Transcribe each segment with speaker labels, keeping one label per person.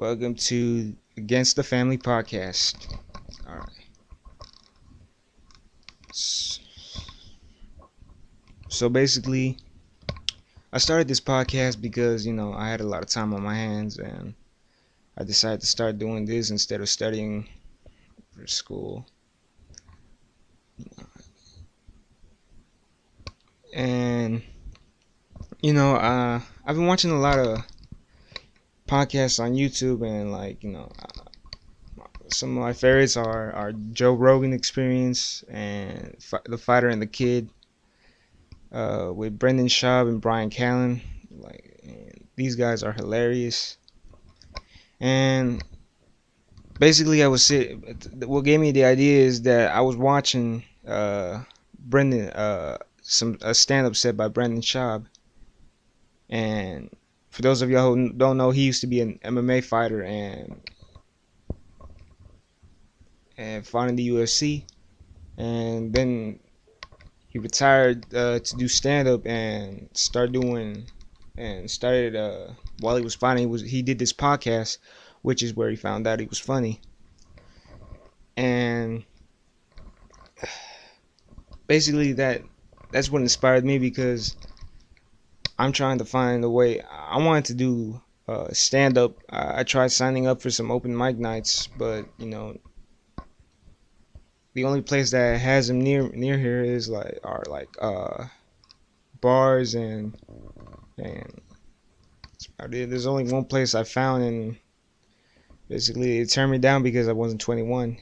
Speaker 1: Welcome to Against the Family podcast. All right. So basically, I started this podcast because I had a lot of time on my hands, and I decided to start doing this instead of studying for school. And I've been watching a lot of podcasts on YouTube, and some of my favorites are Joe Rogan Experience and The Fighter and the Kid. With Brendan Schaub and Brian Callen. And these guys are hilarious. And basically, what gave me the idea is that I was watching Brendan some a stand-up set by Brendan Schaub. And for those of y'all who don't know, he used to be an MMA fighter and fought in the UFC. And then he retired to do stand-up and started while he was fighting. He did this podcast, which is where he found out he was funny. And basically that's what inspired me, because I'm trying to find a way. I wanted to do stand up. I tried signing up for some open mic nights, but the only place that has them near here is bars, and there's only one place I found, and basically it turned me down because I wasn't 21.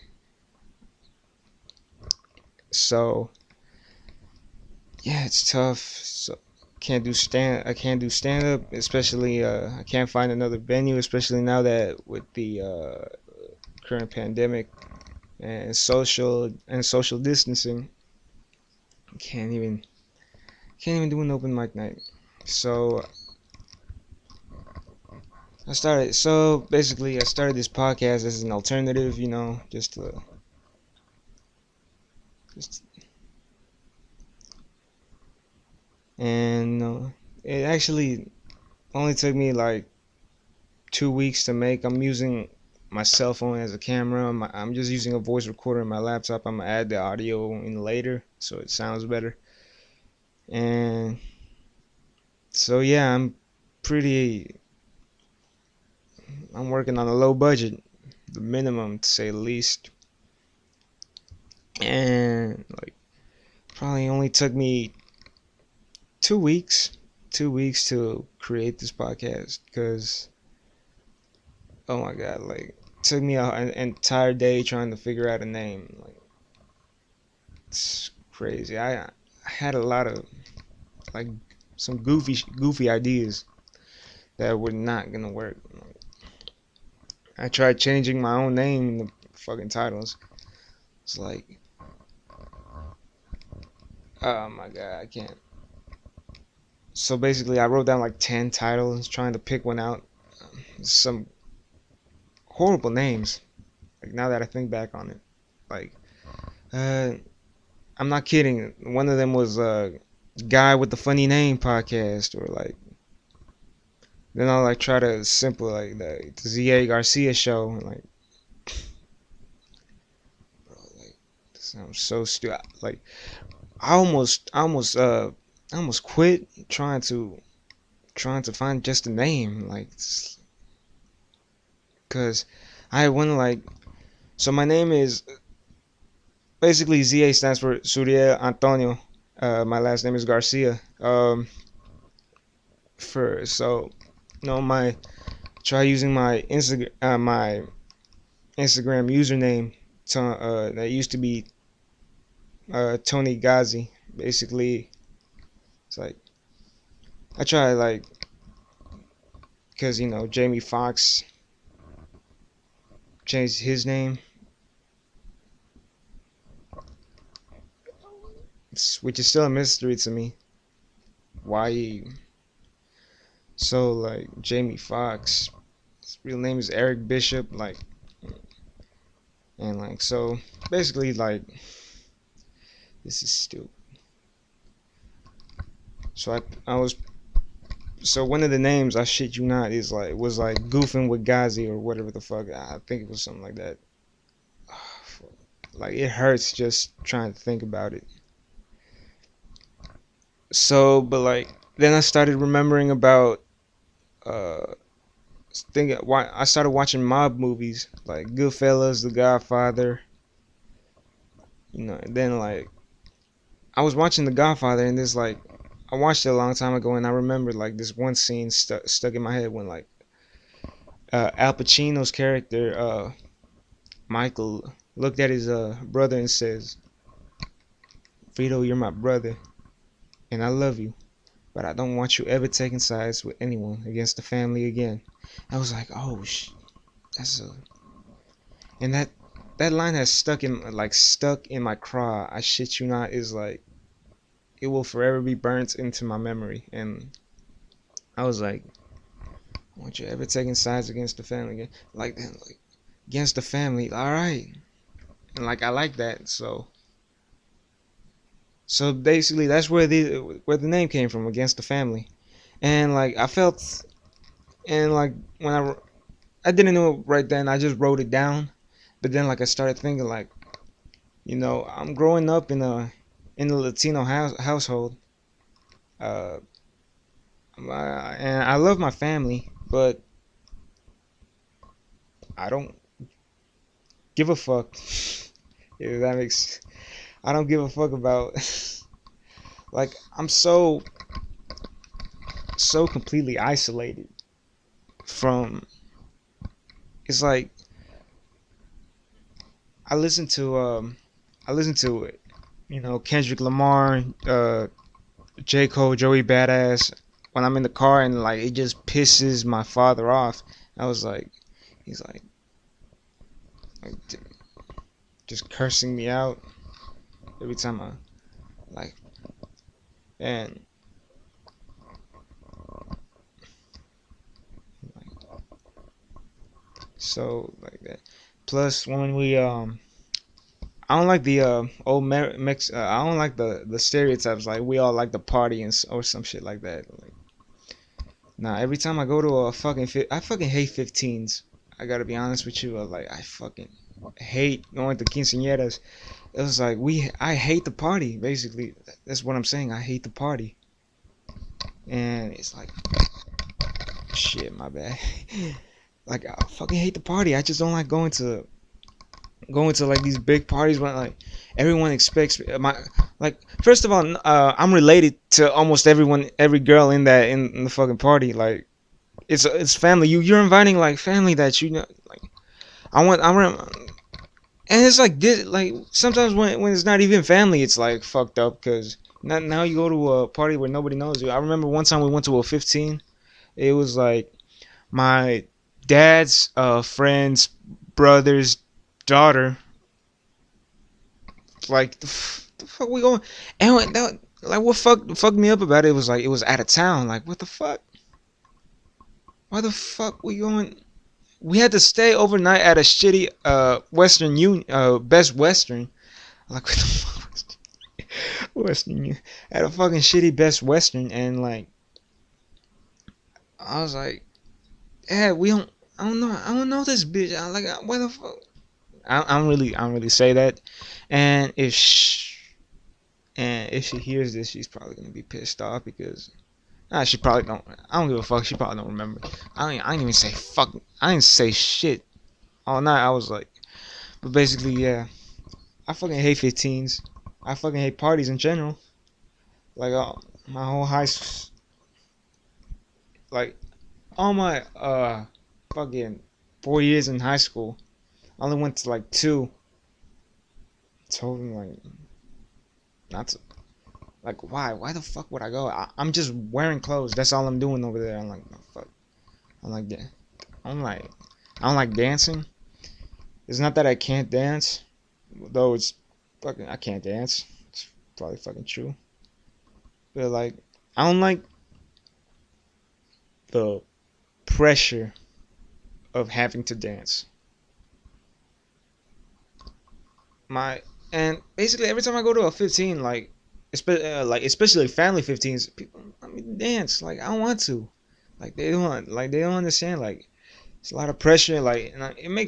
Speaker 1: So yeah, it's tough. So I can't do stand up, especially I can't find another venue, especially now that with the current pandemic and social distancing. Can't even do an open mic night. So basically I started this podcast as an alternative, just and it actually only took me like 2 weeks to make. I'm using my cell phone as a camera. I'm just using a voice recorder in my laptop. I'm gonna add the audio in later so it sounds better. And so yeah, pretty I'm working on a low budget, the minimum to say the least. And probably only took me 2 weeks, 2 weeks to create this podcast, because oh my god, it took me an entire day trying to figure out a name. It's crazy. I had a lot of like some goofy ideas that were not gonna work. I tried changing my own name in the fucking titles. It's like, oh my god, I can't. So basically, I wrote down like 10 titles, trying to pick one out. Some horrible names. Like, now that I think back on it, like, uh, I'm not kidding. One of them was Guy with the Funny Name podcast, or then I'll try to simple the Z.A. Garcia show, and bro, this sounds so stupid. I almost quit trying to find just a name, cause I had one so my name is basically ZA stands for Suriel Antonio. My last name is Garcia. For so my try using my Instagram username that used to be Tony Ghazi. Basically, it's I try because Jamie Foxx changed his name, which is still a mystery to me. Why Jamie Foxx, his real name is Eric Bishop, and so basically this is stupid. So I was So one of the names, I shit you not, is like was like goofing with Gazi or whatever the fuck. I think it was something like that. Like it hurts just trying to think about it. So, but like then I started remembering about uh thinking why I started watching mob movies like Goodfellas, The Godfather, and then like I was watching The Godfather and this like I watched it a long time ago and I remember like this one scene stuck in my head when like Al Pacino's character Michael looked at his brother and says, "Vito, you're my brother and I love you, but I don't want you ever taking sides with anyone against the family again." I was like, "Oh that's a," and that line has stuck in my craw. I shit you not, is like it will forever be burnt into my memory. And I was like, "I want you ever taking sides against the family again?" Like against the family, all right. And like I like that. So basically, that's where the name came from, against the family. And like I felt, and like when I didn't know it right then, I just wrote it down. But then like I started thinking like, I'm growing up in a Latino household. Uh, and I love my family, but I don't give a fuck. If that makes, I don't give a fuck about. Like I'm so completely isolated from. It's like I listen to I listen to it. Kendrick Lamar, J Cole, Joey Badass. When I'm in the car and like it just pisses my father off. I was like, he's like just cursing me out every time I like and like, so like that. Plus when we I don't like the old mix. I don't like the stereotypes. Like we all like the party or some shit like that. Like, nah, every time I go to I fucking hate 15s. I gotta be honest with you. Like I fucking hate going to quinceañeras. It was like I hate the party. Basically, that's what I'm saying. I hate the party, and it's like shit. My bad. Like I fucking hate the party. I just don't like going to like these big parties when like everyone expects my like first of all I'm related to almost every girl in the fucking party. Like it's family. You're inviting like family that like I want. And it's like this like sometimes when it's not even family it's like fucked up because now you go to a party where nobody knows you. I remember one time we went to a 15. It was like my dad's friend's brother's daughter. Like the fuck we going? And like what fucked me up about it was like it was out of town. Like what the fuck? Why the fuck we going? We had to stay overnight at a shitty Western Union, Best Western. Like what the fuck? Western Union at a fucking shitty Best Western, and like I was like, yeah, we don't. I don't know this bitch. I like, why the fuck? I don't really say that. And if she hears this, she's probably gonna be pissed off because she probably don't. I don't give a fuck. She probably don't remember. I didn't even say fuck. I didn't say shit all night. I was like, but basically, yeah. I fucking hate 15s. I fucking hate parties in general. Like my whole like all my fucking 4 years in high school. I only went to like two. Told him like not to. Like why? Why the fuck would I go? I'm just wearing clothes. That's all I'm doing over there. I'm like, oh, fuck. I'm like, yeah. I'm like, I don't like dancing. It's not that I can't dance, though it's fucking I can't dance. It's probably fucking true. But like, I don't like the pressure of having to dance. My and basically every time I go to a 15, like especially family 15s. People, I mean, dance like I don't want to, like they don't understand. Like it's a lot of pressure. Like and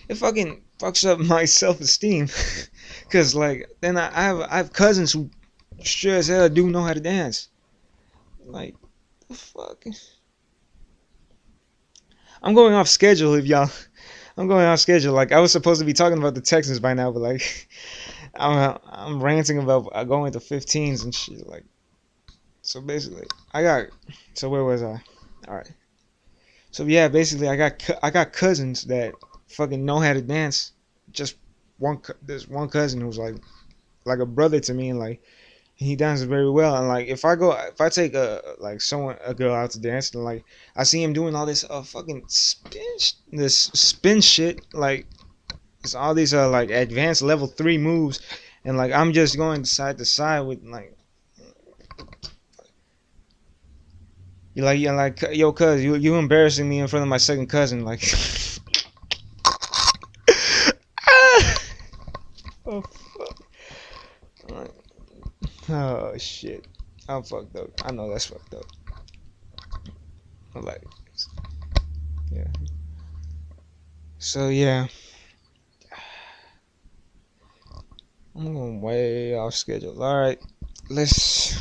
Speaker 1: it fucking fucks up my self esteem, cause like then I have cousins who sure as hell do know how to dance. Like the fuck. I'm going off schedule if y'all. I'm going off schedule. Like I was supposed to be talking about the Texans by now, but like I'm ranting about going to 15s and shit. Like so basically, I got. So where was I? All right. So yeah, basically I got cousins that fucking know how to dance. Just there's one cousin who's like a brother to me, and like he dances very well. And like if I take a girl out to dance, and like I see him doing all this fucking this spin shit, like it's all these like advanced level 3 moves, and like I'm just going side to side with like you're like yo cuz you embarrassing me in front of my second cousin like oh fuck. Like, oh shit. I'm fucked up. I know that's fucked up. I'm like yeah. So yeah, I'm going way off schedule. All right, let's.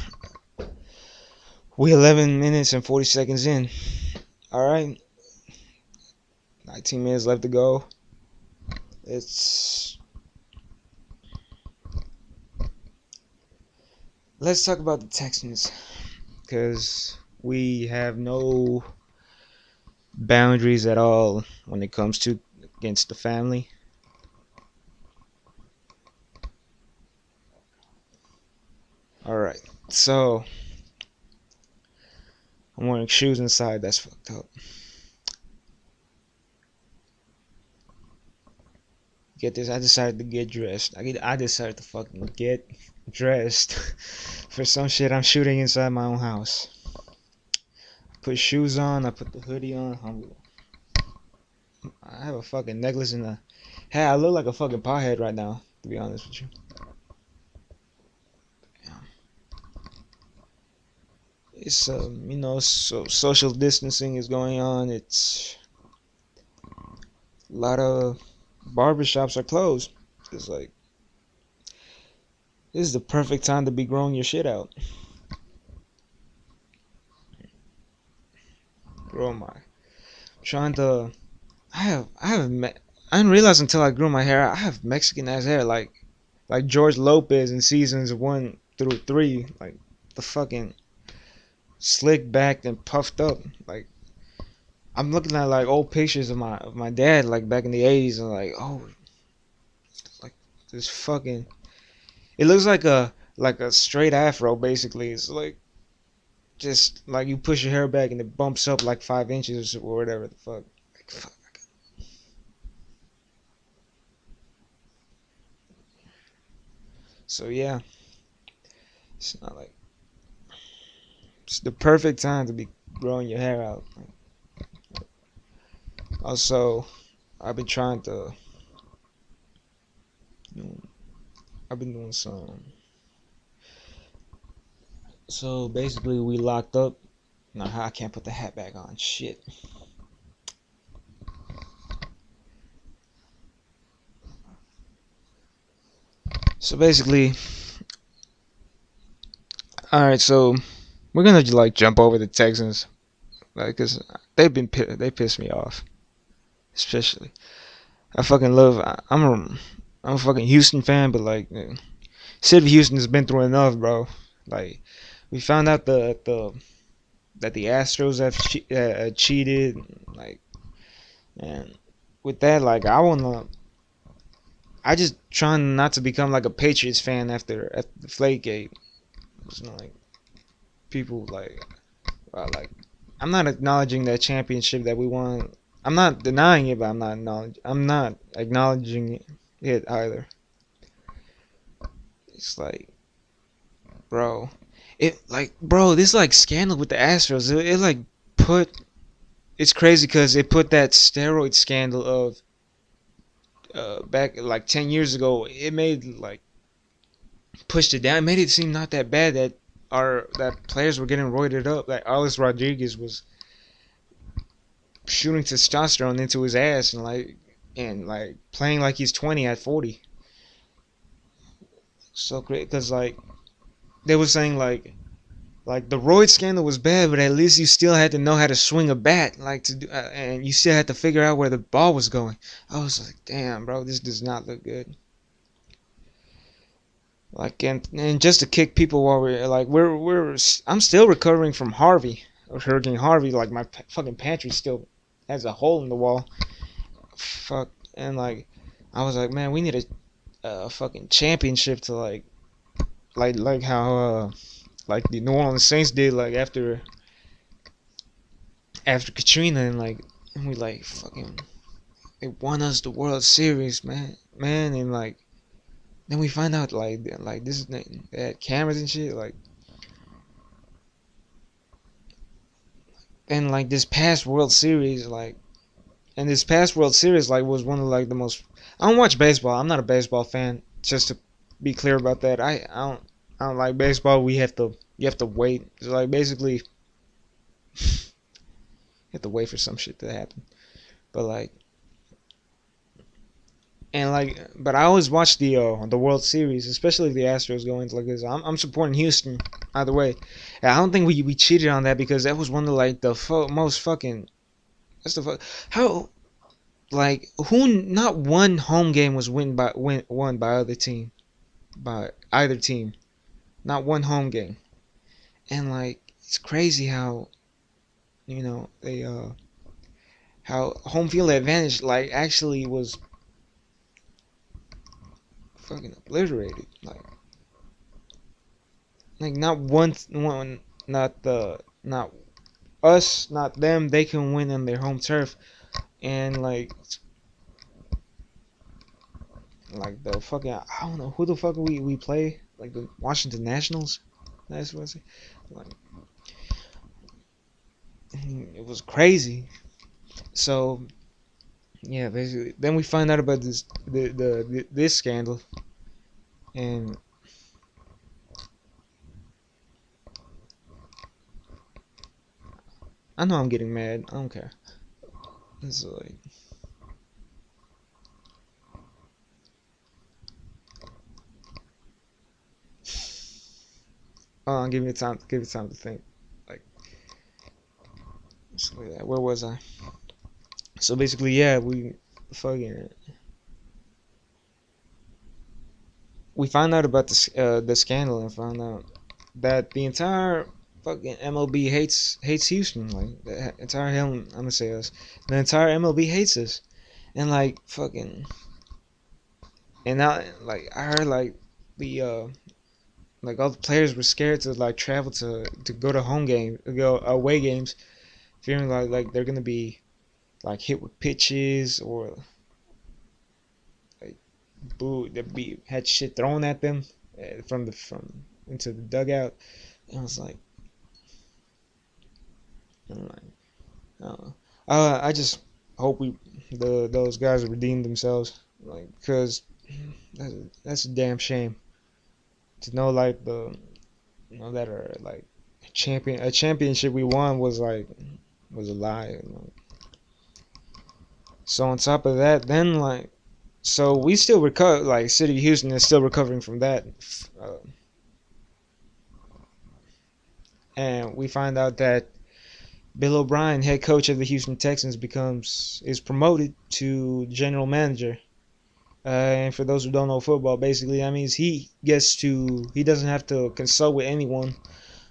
Speaker 1: We 11 minutes and 40 seconds in. All right, 19 minutes left to go. It's let's talk about the Texans because we have no boundaries at all when it comes to against the family. All right, so I'm wearing shoes inside. That's fucked up. Get this, I decided to get dressed. I decided to fucking get dressed for some shit I'm shooting inside my own house. Put shoes on, I put the hoodie on. I have a fucking necklace and a hey, I look like a fucking pothead right now, to be honest with you. It's so social distancing is going on. It's a lot of barbershops are closed. It's like this is the perfect time to be growing your shit out. Grow my trying to I didn't realize until I grew my hair. I have Mexican ass hair, like George Lopez in seasons 1 through 3, like the fucking slick back and puffed up. Like I'm looking at like old pictures of my dad, like back in the '80s, and like like this fucking. It looks like a straight afro, basically. It's like just like you push your hair back and it bumps up like 5 inches or whatever the fuck. Like, fuck. So yeah, it's not like it's the perfect time to be growing your hair out. Also, I've been trying to, you know, I've been doing some. So basically, we locked up. No, I can't put the hat back on. Shit. So basically, all right. So we're gonna like jump over the Texans, like, cause they pissed me off, especially. I fucking love. I'm a fucking Houston fan, but like, city of Houston has been through enough, bro. Like, we found out that the Astros have cheated, like, and with that, like, I just trying not to become like a Patriots fan after the Flakegate. It's not like people like I'm not acknowledging that championship that we won. I'm not denying it, but I'm not acknowledging it either. It's like, bro, this like scandal with the Astros. It like put it's crazy because it put that steroid scandal of back like 10 years ago. It made like pushed it down. It made it seem not that bad that our that players were getting roided up. Like Alex Rodriguez was shooting testosterone into his ass and playing like he's 20 at 40. So great because like they were saying like the roid scandal was bad, but at least you still had to know how to swing a bat, like to do, and you still had to figure out where the ball was going. I was like, damn, bro, this does not look good. Like and just to kick people while we're I'm still recovering from Harvey, Hurricane Harvey. Like my fucking pantry still has a hole in the wall. Fuck, and like I was like, man, we need a fucking championship to like how like the New Orleans Saints did like after Katrina and we like fucking they won us the World Series, man, and like then we find out like this they had cameras and shit like and like this past World Series like was one of like the most. I don't watch baseball. I'm not a baseball fan. Just to be clear about that, I don't like baseball. You have to wait. It's like basically you have to wait for some shit to happen. But like and like but I always watch the World Series, especially if the Astros go into like this. I'm supporting Houston either way. And I don't think we cheated on that because that was one of like the most fucking. That's the fuck. How like who not one home game was won by either team, not one home game, and like it's crazy how they how home field advantage like actually was fucking obliterated, like not one, not us, not them, they can win on their home turf, and like the fucking I don't know who the fuck we play, like the Washington Nationals. That's what I say. Like it was crazy. So yeah, basically, then we find out about this scandal, and I know I'm getting mad. I don't care. It's like give it time to think. Like, where was I? So basically, yeah, fucking we found out about the scandal and found out that the entire fucking MLB hates Houston. Like the entire hell, I'm gonna say us. The entire MLB hates us, and like fucking and now like I heard the like all the players were scared to like travel to go to go away games, fearing like they're gonna be like hit with pitches or like boo they be had shit thrown at them from into the dugout. And I was like, I'm like I don't know. I just hope those guys redeem themselves, like, cause that's, that's a damn shame to know like the that are like a championship we won was a lie. So on top of that, then so we still recover. Like City of Houston is still recovering from that, uh, and we find out that Bill O'Brien, head coach of the Houston Texans, is promoted to general manager. And for those who don't know football, basically that means he doesn't have to consult with anyone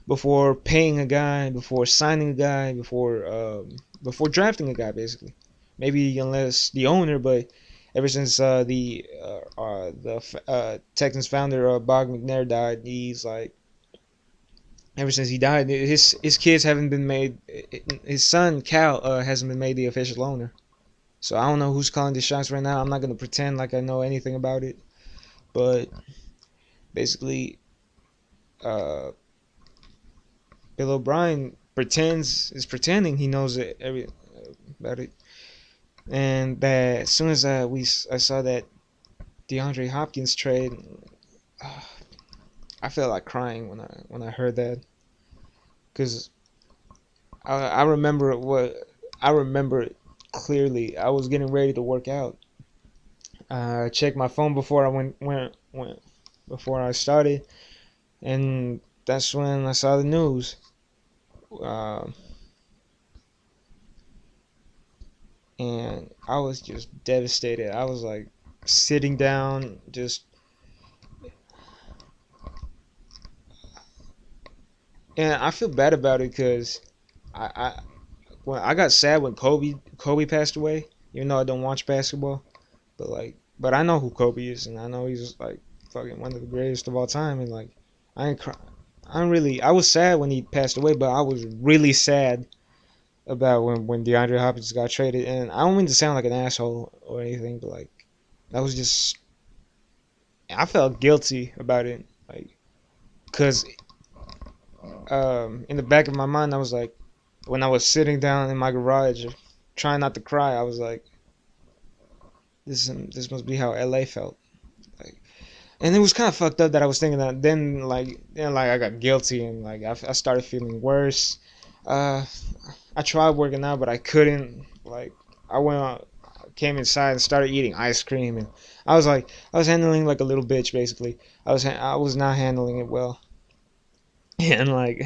Speaker 1: before paying a guy, before signing a guy, before drafting a guy. Basically, maybe unless the owner, but ever since the Texans founder Bob McNair died, he's like ever since he died, his kids haven't been made. His son Cal hasn't been made the official owner. So I don't know who's calling the shots right now. I'm not gonna pretend like I know anything about it, but basically, uh, Bill O'Brien is pretending he knows about it, and that as soon as I saw that DeAndre Hopkins trade, uh, I felt like crying when I heard that, because I remember what I remember it clearly. I was getting ready to work out. I checked my phone before I went before I started, and that's when I saw the news. Um, and I was just devastated. I was like sitting down, just and I feel bad about it because I when I got sad when Kobe passed away. Even though I don't watch basketball, but I know who Kobe is, and I know he's like fucking one of the greatest of all time. And like I ain't cry, I was sad when he passed away, but I was really sad about when DeAndre Hopkins got traded. And I don't mean to sound like an asshole or anything, but like that was just I felt guilty about it, like because in the back of my mind I was like when I was sitting down in my garage trying not to cry, I was like this must be how LA felt. Like, and it was kind of fucked up that I was thinking that. Then I got guilty and like I started feeling worse. Uh, I tried working out, but I couldn't. Like I went out, came inside and started eating ice cream, and I was handling like a little bitch basically. I was not handling it well, and like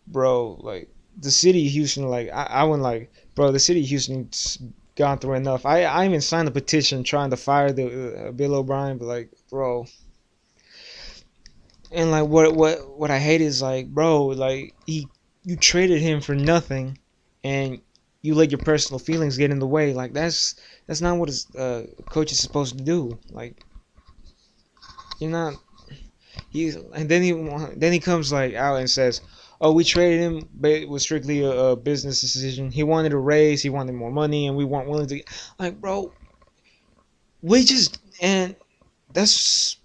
Speaker 1: bro, like the city of Houston, like I went like bro, the city of Houston's gone through enough. I even signed a petition trying to fire the Bill O'Brien, but like bro, and like what I hate is like bro, like you traded him for nothing, and you let your personal feelings get in the way. Like that's not what a coach is supposed to do. Like you're not. He's and then he comes like out and says, "Oh, we traded him, but it was strictly a business decision. He wanted a raise, he wanted more money, and we weren't willing to." Like, bro, we just and that's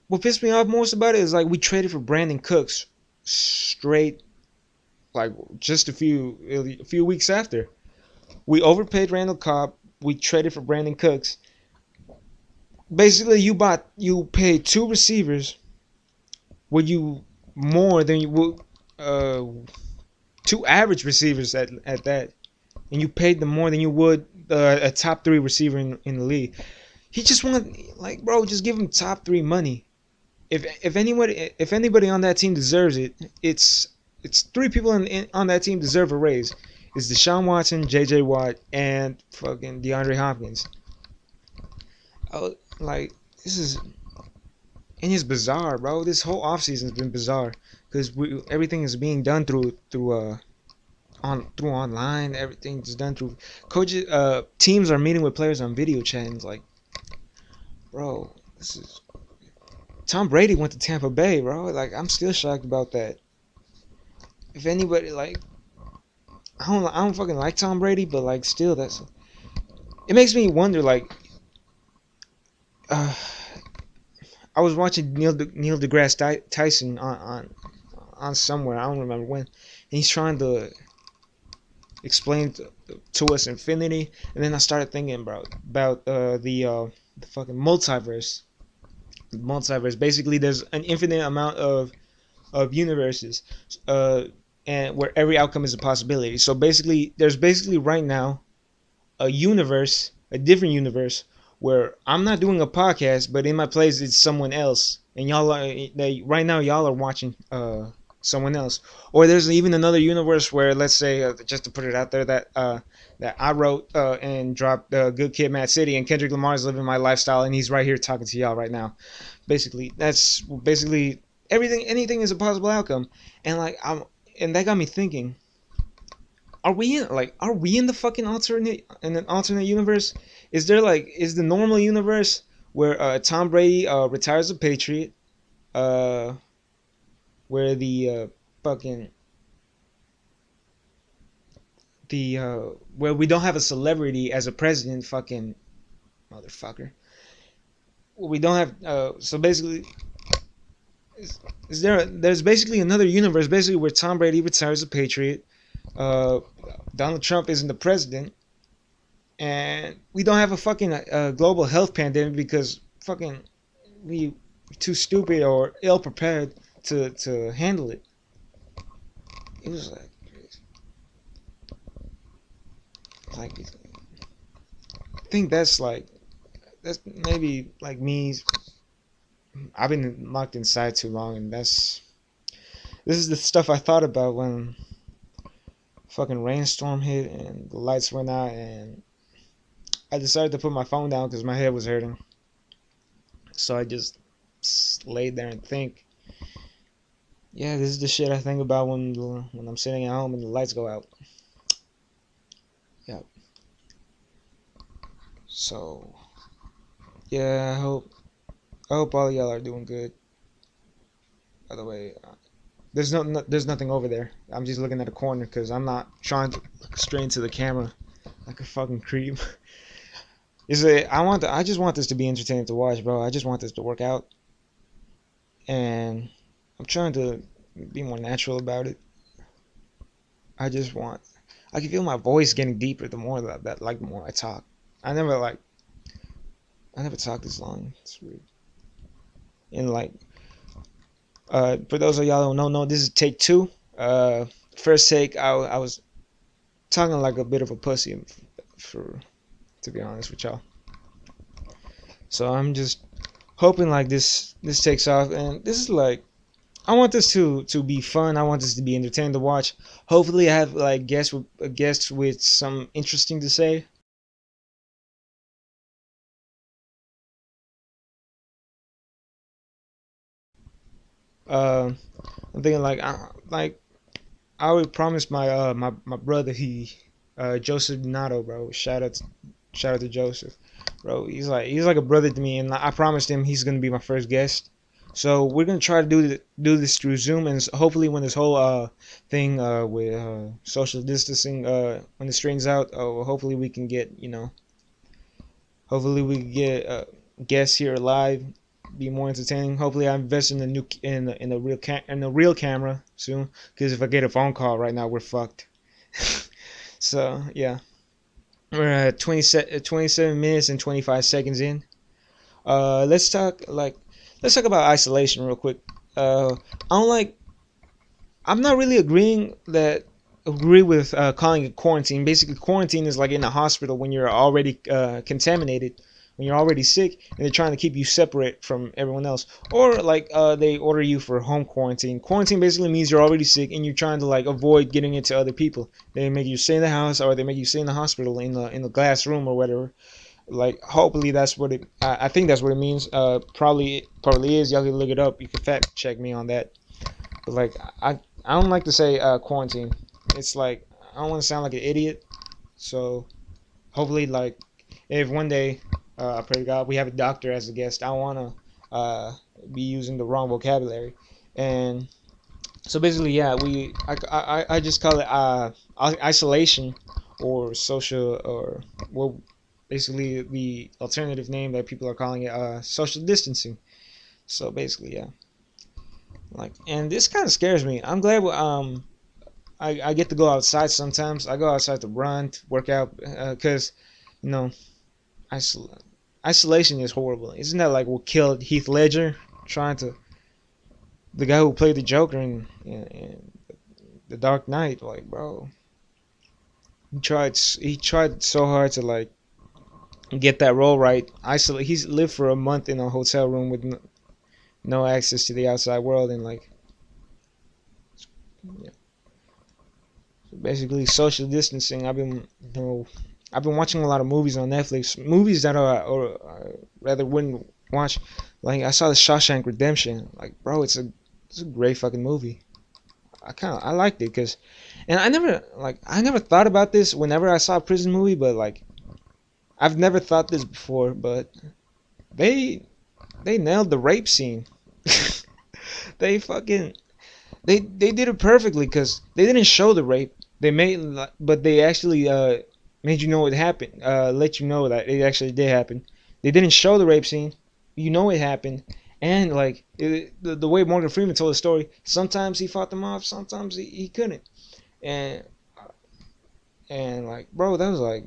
Speaker 1: what pissed me off most about it is like we traded for Brandon Cooks straight like just a few weeks after we overpaid Randall Cobb. We traded for Brandon Cooks. Basically, you paid two receivers. Would you more than you would uh, two average receivers at that, and you paid them more than you would a top three receiver in the league. He just want like bro, just give him top three money. If anybody on that team deserves it, it's three people on that team deserve a raise. It's Deshaun Watson, J.J. Watt, and fucking DeAndre Hopkins. Oh, like this is and it's bizarre, bro. This whole offseason's been bizarre because everything is being done through online. Everything's done through coaches. Teams are meeting with players on video chat. And it's like, bro, this is Tom Brady went to Tampa Bay, bro. Like I'm still shocked about that. If anybody like, I don't fucking like Tom Brady, but like still, that's it makes me wonder. Like, uh, I was watching Neil deGrasse Tyson on somewhere. I don't remember when, and he's trying to explain to us infinity, and then I started thinking about the fucking multiverse. Multiverse. Basically, there's an infinite amount of universes, uh, and where every outcome is a possibility. So basically, there's basically right now a different universe where I'm not doing a podcast, but in my place it's someone else, and right now y'all are watching someone else. Or there's even another universe where, let's say, just to put it out there, that I wrote and dropped Good Kid, Mad City, and Kendrick Lamar is living my lifestyle, and he's right here talking to y'all right now. Basically, that's basically everything. Anything is a possible outcome, and and that got me thinking. Are we in the fucking alternate universe? Is the normal universe where Tom Brady retires a Patriot, uh where fucking the where we don't have a celebrity as a president, fucking motherfucker. We don't have so basically there's basically another universe basically where Tom Brady retires a Patriot, uh Donald Trump isn't the president, and we don't have a fucking global health pandemic because fucking we too stupid or ill prepared to handle it. It was like I think that's maybe like me. I've been locked inside too long, and this is the stuff I thought about when fucking rainstorm hit and the lights went out, and I decided to put my phone down because my head was hurting. So I just laid there and think. Yeah, this is the shit I think about when I'm sitting at home and the lights go out. Yeah. So yeah, I hope all y'all are doing good. By the way, there's nothing over there. I'm just looking at a corner because I'm not trying to look straight into the camera like a fucking creep. I just want this to be entertaining to watch, bro. I just want this to work out, and I'm trying to be more natural about it. I just want. I can feel my voice getting deeper the more the more I talk. I never like I never talked this long. It's weird. And for those of y'all who don't know, this is take two. First take, I was talking like a bit of a pussy, for to be honest with y'all. So I'm just hoping like this takes off, and this is like I want this to be fun. I want this to be entertaining to watch. Hopefully, I have like guests with some interesting to say. Uh, I'm thinking like I already promised my brother Joseph Donato, bro. Shout out to Joseph, bro. He's like a brother to me, and I promised him he's gonna be my first guest. So we're gonna try to do this through Zoom, and hopefully when this whole thing with social distancing when it straightens out, hopefully we can get hopefully we can get guests here live, be more entertaining. Hopefully I invest in the new in a real camera soon, because if I get a phone call right now, we're fucked. So yeah, we're at 27 minutes and 25 seconds in. Let's let's talk about isolation real quick. I don't like. I'm not really agree with calling it quarantine. Basically, quarantine is like in a hospital when you're already contaminated, when you're already sick, and they're trying to keep you separate from everyone else. Or they order you for home quarantine. Quarantine basically means you're already sick and you're trying to like avoid getting it to other people. They make you stay in the house, or they make you stay in the hospital in the glass room or whatever. Like hopefully that's what it. I think that's what it means. Probably is. Y'all can look it up. You can fact check me on that. But like I don't like to say quarantine. It's like I don't want to sound like an idiot. So hopefully like if one day I pray to God we have a doctor as a guest, I don't want to be using the wrong vocabulary. And so basically yeah I just call it isolation or social or well basically the alternative name that people are calling it social distancing. So basically yeah. Like, and this kind of scares me. I'm glad I get to go outside sometimes. I go outside to run, to work out, because you know isol- isolation is horrible. Isn't that like what killed Heath Ledger? Trying to the guy who played the Joker in the Dark Knight. Like, bro, he tried so hard to like get that role right. Isolate. He's lived for a month in a hotel room with no access to the outside world, and like yeah. Basically social distancing. I've been watching a lot of movies on Netflix, movies that or rather wouldn't watch. Like I saw the Shawshank Redemption. Like bro, it's a great fucking movie. I liked it because, and I never thought about this whenever I saw a prison movie, but like I've never thought this before, but they they nailed the rape scene. they fucking they did it perfectly because they didn't show the rape. But they actually made you know it happened. Let you know that it actually did happen. They didn't show the rape scene. You know it happened, and like the way Morgan Freeman told the story, sometimes he fought them off, sometimes he couldn't. And like, bro, that was like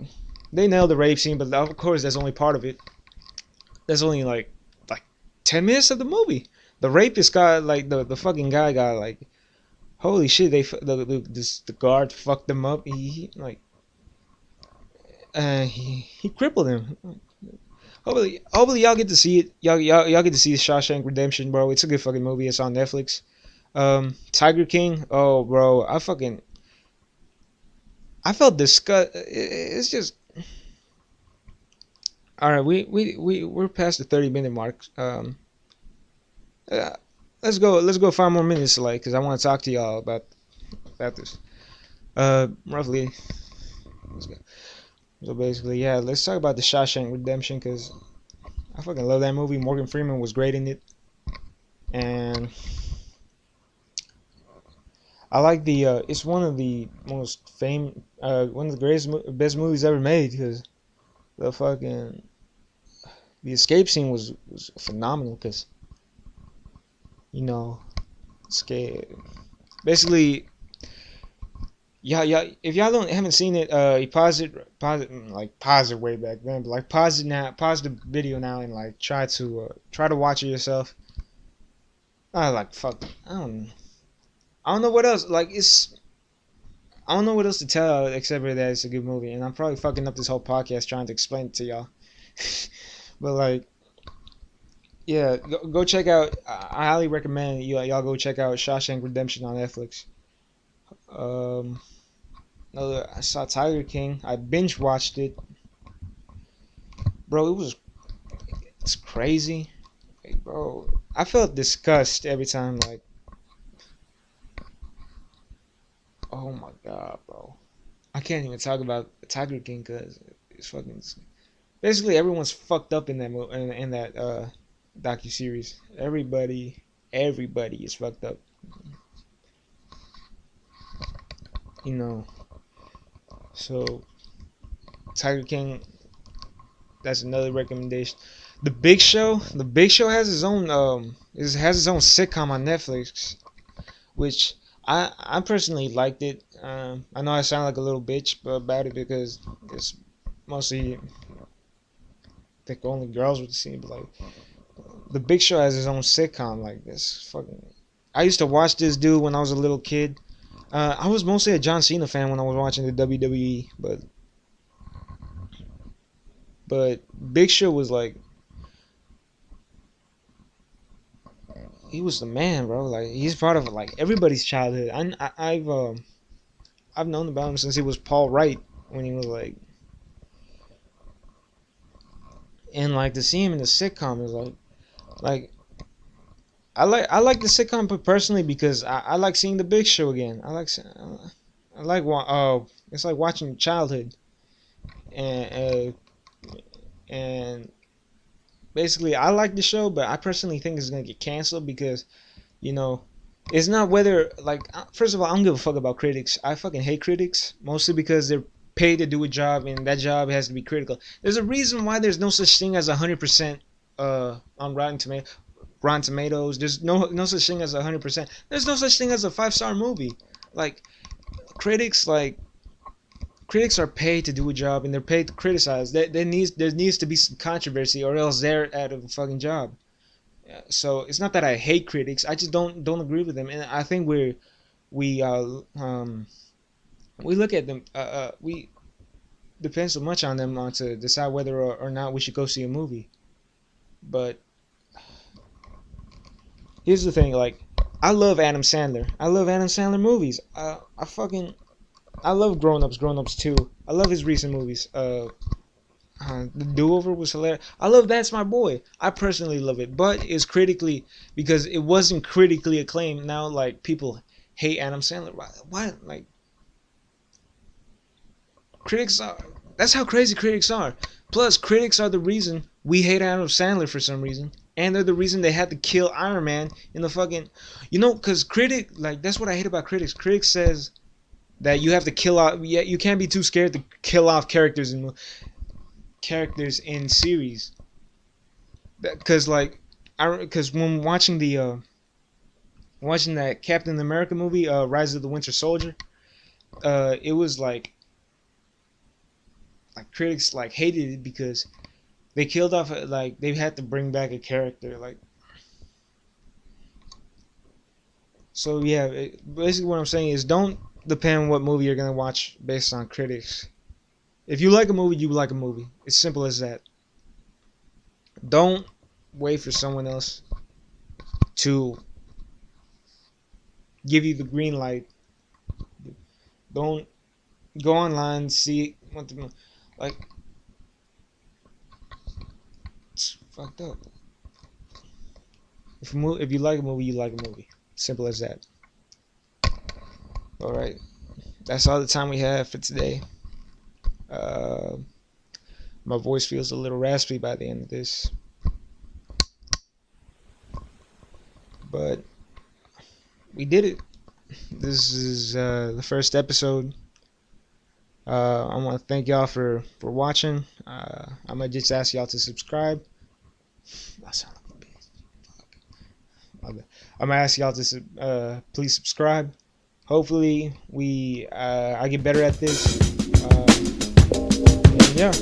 Speaker 1: they nailed the rape scene, but of course that's only part of it. That's only like 10 minutes of the movie. The rapist got like the fucking guy got like holy shit. The guard fucked him up. He crippled him. Hopefully y'all get to see it. Y'all get to see Shawshank Redemption, bro. It's a good fucking movie. It's on Netflix. Tiger King. Oh, bro, I felt disgust. It's just all right. We're past the 30-minute mark. Uh, let's go 5 more minutes, like, cause I want to talk to y'all about this. Roughly. Let's go. So basically, yeah, let's talk about the Shawshank Redemption, cause I fucking love that movie. Morgan Freeman was great in it, and I like the. It's one of the most one of the greatest, best movies ever made, because the fucking the escape scene was phenomenal, because you know, escape. Basically, yeah. If y'all don't haven't seen it, you pause it way back then, but like pause it now, pause the video now, and like try to watch it yourself. I like fuck. I don't know what else. Like it's I don't know what else to tell except for that it's a good movie, and I'm probably fucking up this whole podcast trying to explain it to y'all. But like, yeah, go check out. I highly recommend y'all go check out Shawshank Redemption on Netflix. Um, I saw Tiger King. I binge watched it, bro. It's crazy, like, bro. I felt disgust every time. Like, oh my god, bro. I can't even talk about Tiger King because it's fucking. Basically, everyone's fucked up in that in that docu series. Everybody is fucked up. You know. So Tiger King, that's another recommendation. The Big Show has his own has his own sitcom on Netflix, which I personally liked it. I know I sound like a little bitch about it because it's mostly I think only girls would see, but like the Big Show has his own sitcom like this. Fucking, I used to watch this dude when I was a little kid. I was mostly a John Cena fan when I was watching the WWE, but Big Show was like he was the man, bro. Like he's part of like everybody's childhood. I've known about him since he was Paul Wright when he was and like to see him in the sitcom is like I like the sitcom personally because I like seeing the Big Show again. I like it's like watching childhood and and basically I like the show, but I personally think it's gonna get canceled because you know it's not whether like first of all I don't give a fuck about critics. I fucking hate critics mostly because they're paid to do a job and that job has to be critical. There's a reason why there's no such thing as 100% on Rotten Tomatoes. There's no such thing as 100%. There's no such thing as a 5-star movie. Like critics like critics are paid to do a job and they're paid to criticize. There needs to be some controversy or else they're out of a fucking job. So it's not that I hate critics. I just don't agree with them, and I think we we look at them we depend so much on them to decide whether or not we should go see a movie. But here's the thing, like I love Adam Sandler. I love Adam Sandler movies. I love Grown Ups 2. I love his recent movies. The Do Over was hilarious. I love That's My Boy. I personally love it, but it's critically because it wasn't critically acclaimed. Now, like people hate Adam Sandler. Why? Like critics are. That's how crazy critics are. Plus, critics are the reason we hate Adam Sandler for some reason, and they're the reason they had to kill Iron Man in the fucking. Because that's what I hate about critics. Critics says that you have to kill off. Yeah, you can't be too scared to kill off characters in series because because when watching that Captain America movie, Rise of the Winter Soldier, it was like critics like hated it because they killed off like they had to bring back a character like So yeah, basically what I'm saying is don't depend on what movie you're gonna watch based on critics. If you like a movie, you like a movie. It's simple as that. Don't wait for someone else to give you the green light. Don't go online, see what the like. It's fucked up. If you like a movie, you like a movie. Simple as that. All right, that's all the time we have for today. Uh, my voice feels a little raspy by the end of this, but we did it. This is the first episode. I want to thank y'all for watching. I'm gonna just ask y'all to subscribe. I sound like a bitch. Fuck. I'm gonna ask y'all to please subscribe. Hopefully, I get better at this. Yeah.